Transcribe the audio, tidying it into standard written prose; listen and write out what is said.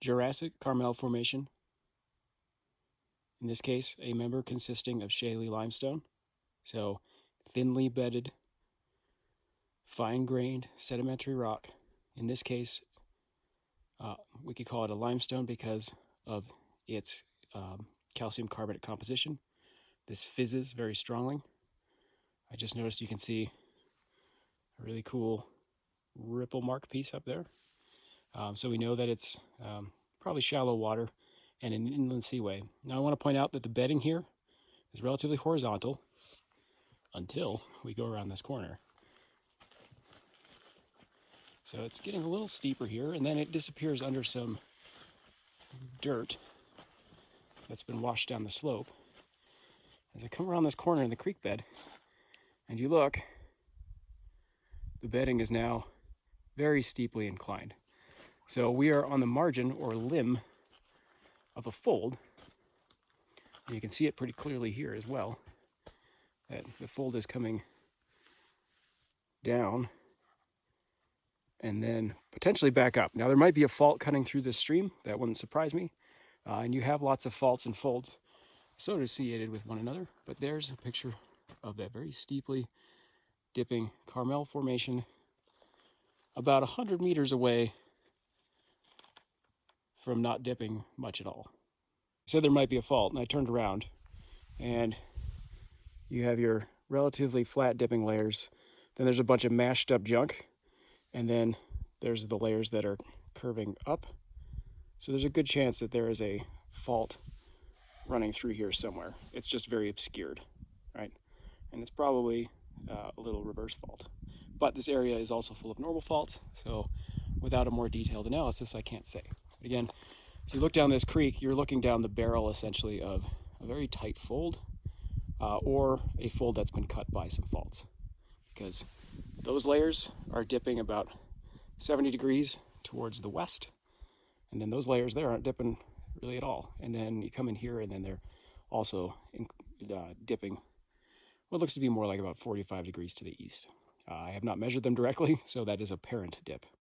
Jurassic Carmel Formation. In this case, a member consisting of shaly limestone, so thinly bedded, fine-grained sedimentary rock. In this case, we could call it a limestone because of its calcium carbonate composition. This fizzes very strongly. I just noticed you can see a really cool ripple mark piece up there. So we know that it's probably shallow water and an inland seaway. Now I want to point out that the bedding here is relatively horizontal until we go around this corner. So it's getting a little steeper here, and then it disappears under some dirt that's been washed down the slope. As I come around this corner in the creek bed, and you look, the bedding is now very steeply inclined. So we are on the margin or limb of a fold. And you can see it pretty clearly here as well, that the fold is coming down and then potentially back up. Now there might be a fault cutting through this stream. That wouldn't surprise me. And you have lots of faults and folds associated with one another, but there's a picture of that very steeply dipping Carmel Formation about 100 meters away from not dipping much at all. I said there might be a fault, and I turned around, and you have your relatively flat dipping layers. Then there's a bunch of mashed up junk, and then there's the layers that are curving up. So there's a good chance that there is a fault running through here somewhere. It's just very obscured, right? And it's probably a little reverse fault. But this area is also full of normal faults, so without a more detailed analysis, I can't say. But again, as you look down this creek, you're looking down the barrel essentially of a very tight fold, or a fold that's been cut by some faults, because those layers are dipping about 70 degrees towards the west, and then those layers there aren't dipping really at all. And then you come in here, and then they're also dipping what looks to be more like about 45 degrees to the east. I have not measured them directly, so that is a parent dip.